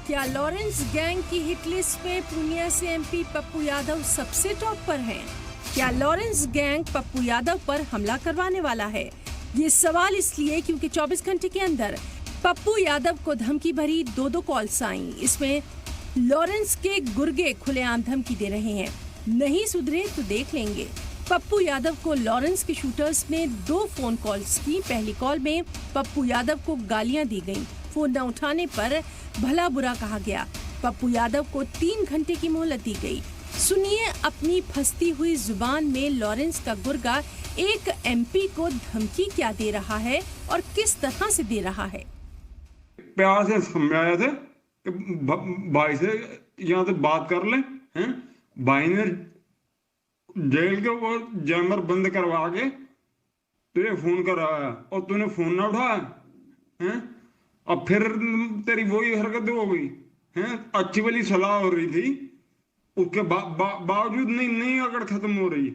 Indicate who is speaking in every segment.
Speaker 1: क्या Lawrence gang की hit list में पूर्णिया से एमपी पप्पू यादव सबसे टॉप पर हैं? क्या लॉरेंस गैंग पप्पू यादव पर हमला करवाने वाला है? ये सवाल इसलिए क्योंकि 24 घंटे के अंदर पप्पू यादव को धमकी भरी दो कॉल्स आई। इसमें लॉरेंस के गुर्गे खुलेआम धमकी दे रहे हैं, नहीं सुधरे तो देख लेंगे। पप्पू यादव को लॉरेंस के शूटर्स ने 2 फोन कॉल्स की। पहली कॉल में पप्पू यादव को गालियां दी गईं। फोन न उठाने पर भला बुरा कहा गया। पप्पू यादव को 3 घंटे की मोहलत दी गई। सुनिए अपनी फंसती हुई जुबान में लॉरेंस का गुर्गा एक एमपी को धमकी क्या दे रहा है और किस तरह से दे रहा है।
Speaker 2: प्यार से समझाया था कि भाई से यहाँ से बात कर ले हैं। भाई ने जेल के वो जैमर बंद करवा के तुझे फोन कराया और तूने फोन ना उठाया हैं। अब फिर तेरी वही हरकत हो गई हैं। अच्छी वाली सलाह हो रही थी, उसके बावजूद नहीं अगर खत्म हो रही।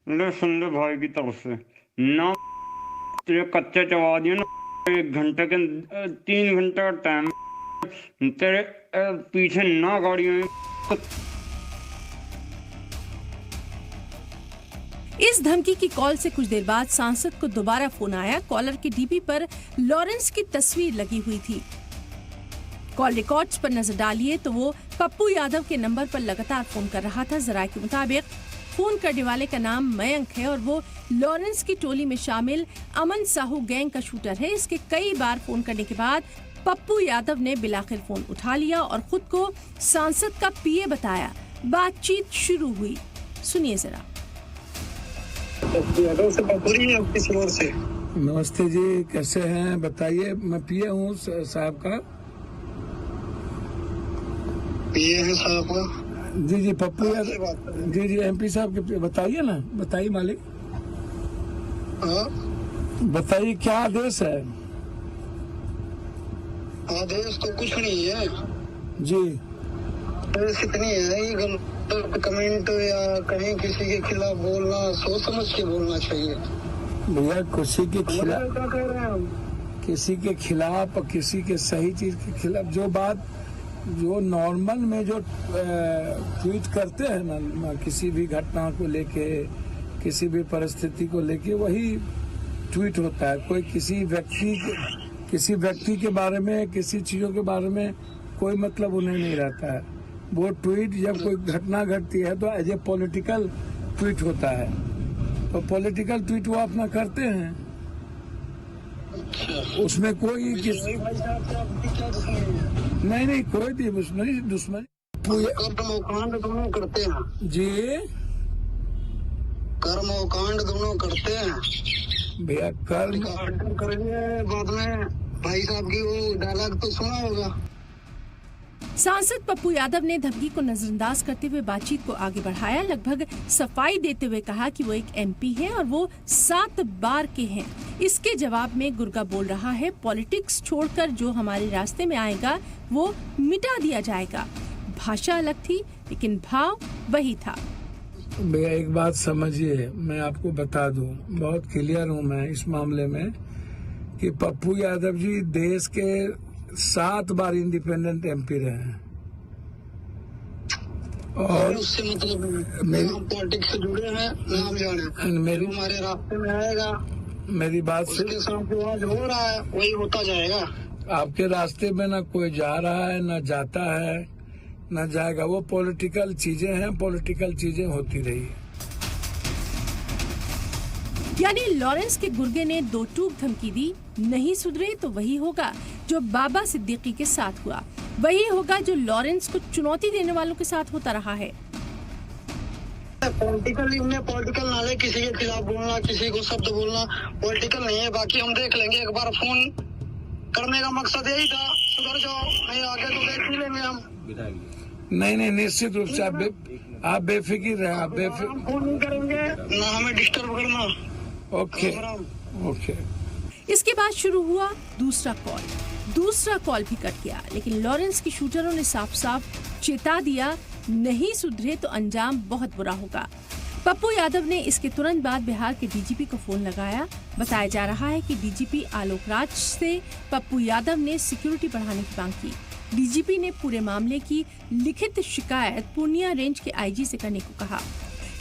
Speaker 2: ले सुन ले भाई की तरफ से ना, तेरे कच्चे चबा दिए ना। 1 घंटे के 3 घंटे का टाइम तेरे पीछे ना गाड़ियां।
Speaker 1: इस धमकी की कॉल से कुछ देर बाद सांसद को दोबारा फोन आया। कॉलर के डीपी पर लॉरेंस की तस्वीर लगी हुई थी। कॉल रिकॉर्ड्स पर नजर डालिए तो वो पप्पू यादव के नंबर पर लगातार फोन कर रहा था। जराये के मुताबिक फोन करने वाले का नाम मयंक है और वो लॉरेंस की टोली में शामिल अमन साहू गैंग का शूटर है। इसके कई बार फोन करने के बाद पप्पू यादव ने बिलाखिर फोन उठा लिया और खुद को सांसद का पीए बताया। बातचीत शुरू हुई, सुनिए जरा।
Speaker 3: नमस्ते जी, कैसे हैं बताइए। मैं पीए हूँ साहब का।
Speaker 4: पीए है साहब का?
Speaker 3: जी पप्पू यादव जी एमपी साहब के बताइए ना, बताइए मालिक। बताइए क्या आदेश है।
Speaker 4: आदेश तो कुछ नहीं है
Speaker 3: जी।
Speaker 4: आदेश कितनी है, ये गलत कमेंट या कहीं किसी के खिलाफ बोलना सोच समझ के बोलना चाहिए
Speaker 3: भैया। किसी के खिलाफ,
Speaker 4: क्या कह रहे हैं हम?
Speaker 3: किसी के खिलाफ, किसी के सही चीज के खिलाफ जो बात जो नॉर्मल में जो ट्वीट करते हैं ना, किसी भी घटना को लेके, किसी भी परिस्थिति को लेके वही ट्वीट होता है। कोई किसी व्यक्ति के बारे में, किसी चीजों के बारे में कोई मतलब उन्हें नहीं रहता है। वो ट्वीट जब कोई घटना घटती है तो एज ए पॉलिटिकल ट्वीट होता है, तो पॉलिटिकल ट्वीट वो अपना करते हैं। उसमें कोई नहीं कोई दुश्मनी
Speaker 4: कर्मकांड दोनों करते हैं
Speaker 3: जी।
Speaker 4: कर्मकांड दोनों करते हैं
Speaker 3: भैया। कर्म
Speaker 4: करेंगे बाद में। भाई साहब की वो डायलॉग तो सुना होगा।
Speaker 1: सांसद पप्पू यादव ने धमकी को नजरअंदाज करते हुए बातचीत को आगे बढ़ाया। लगभग सफाई देते हुए कहा कि वो एक एमपी है और वो 7 बार के हैं। इसके जवाब में गुर्गा बोल रहा है, पॉलिटिक्स छोड़कर जो हमारे रास्ते में आएगा वो मिटा दिया जाएगा। भाषा अलग थी लेकिन भाव वही था।
Speaker 3: भैया एक बात समझिए, मैं आपको बता दूं, बहुत क्लियर हूं मैं इस मामले में कि पप्पू यादव जी देश के 7 बार इंडिपेंडेंट एमपी रहे हैं और
Speaker 4: उससे मतलब पॉलिटिक्स से जुड़े हैं, नाम जाने हमारे रास्ते में आएगा।
Speaker 3: मेरी बात
Speaker 4: उसके साथ जो आज हो रहा है वही होता जाएगा।
Speaker 3: आपके रास्ते में ना कोई जा रहा है, ना जाता है, ना जाएगा। वो पॉलिटिकल चीजें हैं, पॉलिटिकल चीजें होती रही।
Speaker 1: यानी लॉरेंस के गुर्गे ने 2 टूक धमकी दी, नहीं सुधरे तो वही होगा जो बाबा सिद्दीकी के साथ हुआ, वही होगा जो लॉरेंस को चुनौती देने वालों के साथ होता रहा है।
Speaker 4: पॉलिटिकल नाले किसी के खिलाफ बोलना, किसी को शब्द बोलना पॉलिटिकल नहीं है। बाकी हम देख लेंगे। एक बार फोन करने का मकसद यही था, सुधर जाओ, नहीं आगे तो देख ही लेंगे हम।
Speaker 3: नहीं निश्चित रूप से आप बेफिक्र रहे। आप बेफिक्र
Speaker 4: फोन नहीं करेंगे ना, हमें डिस्टर्ब करना।
Speaker 3: ओके।
Speaker 1: इसके बाद शुरू हुआ दूसरा कॉल भी कट गया, लेकिन लॉरेंस के शूटरों ने साफ चेता दिया, नहीं सुधरे तो अंजाम बहुत बुरा होगा। पप्पू यादव ने इसके तुरंत बाद बिहार के डीजीपी को फोन लगाया। बताया जा रहा है कि डीजीपी आलोक राज से पप्पू यादव ने सिक्योरिटी बढ़ाने की मांग की। डीजीपी ने पूरे मामले की लिखित शिकायत पूर्णिया रेंज के आईजी से करने को कहा।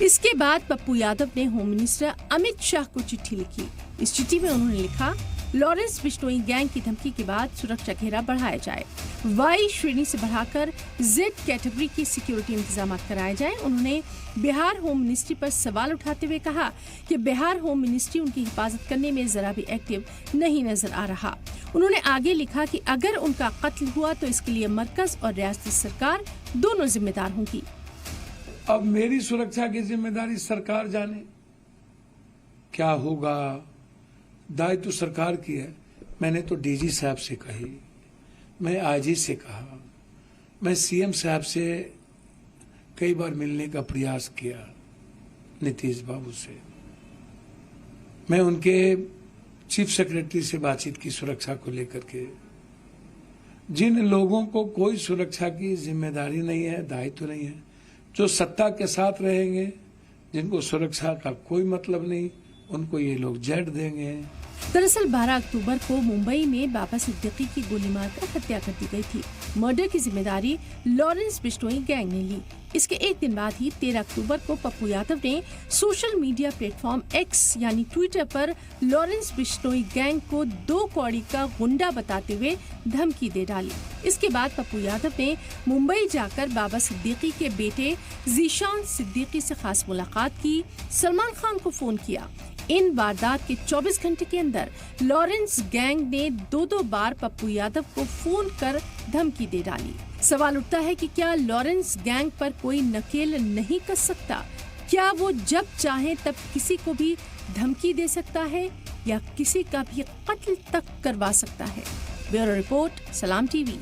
Speaker 1: इसके बाद पप्पू यादव ने होम मिनिस्टर अमित शाह को चिट्ठी लिखी। इस चिट्ठी में उन्होंने लिखा, लॉरेंस बिश्नोई गैंग की धमकी के बाद सुरक्षा घेरा बढ़ाया जाए, वाई श्रेणी से बढ़ाकर जेड कैटेगरी की सिक्योरिटी इंतजाम कराए जाए। उन्होंने बिहार होम मिनिस्ट्री पर सवाल उठाते हुए कहा कि बिहार होम मिनिस्ट्री उनकी हिफाजत करने में जरा भी एक्टिव नहीं नजर आ रहा। उन्होंने आगे लिखा कि अगर उनका कत्ल हुआ तो इसके लिए मरकज और रियासती सरकार दोनों जिम्मेदार होंगी।
Speaker 3: अब मेरी सुरक्षा की जिम्मेदारी सरकार जाने, क्या होगा, दायित्व सरकार की है। मैंने तो डीजी साहब से कही, मैं आईजी से कहा, मैं सीएम साहब से कई बार मिलने का प्रयास किया, नीतीश बाबू से, मैं उनके चीफ सेक्रेटरी से बातचीत की सुरक्षा को लेकर के। जिन लोगों को कोई सुरक्षा की जिम्मेदारी नहीं है, दायित्व नहीं है, जो सत्ता के साथ रहेंगे, जिनको सुरक्षा का कोई मतलब नहीं, उनको ये लोग जेड देंगे।
Speaker 1: दरअसल 12 अक्टूबर को मुंबई में बाबा सिद्दीकी की गोली मारकर हत्या कर दी गई थी। मर्डर की जिम्मेदारी लॉरेंस बिश्नोई गैंग ने ली। इसके एक दिन बाद ही 13 अक्टूबर को पप्पू यादव ने सोशल मीडिया प्लेटफॉर्म एक्स यानी ट्विटर पर लॉरेंस बिश्नोई गैंग को 2 कौड़ी का गुंडा बताते हुए धमकी दे डाली। इसके बाद पप्पू यादव ने मुंबई जाकर बाबा सिद्दीकी के बेटे जीशान सिद्दीकी से खास मुलाकात की, सलमान खान को फोन किया। इन वारदात के 24 घंटे के अंदर लॉरेंस गैंग ने 2 बार पप्पू यादव को फोन कर धमकी दे डाली। सवाल उठता है कि क्या लॉरेंस गैंग पर कोई नकेल नहीं कस सकता? क्या वो जब चाहे तब किसी को भी धमकी दे सकता है या किसी का भी कत्ल तक करवा सकता है? ब्यूरो रिपोर्ट, सलाम टीवी।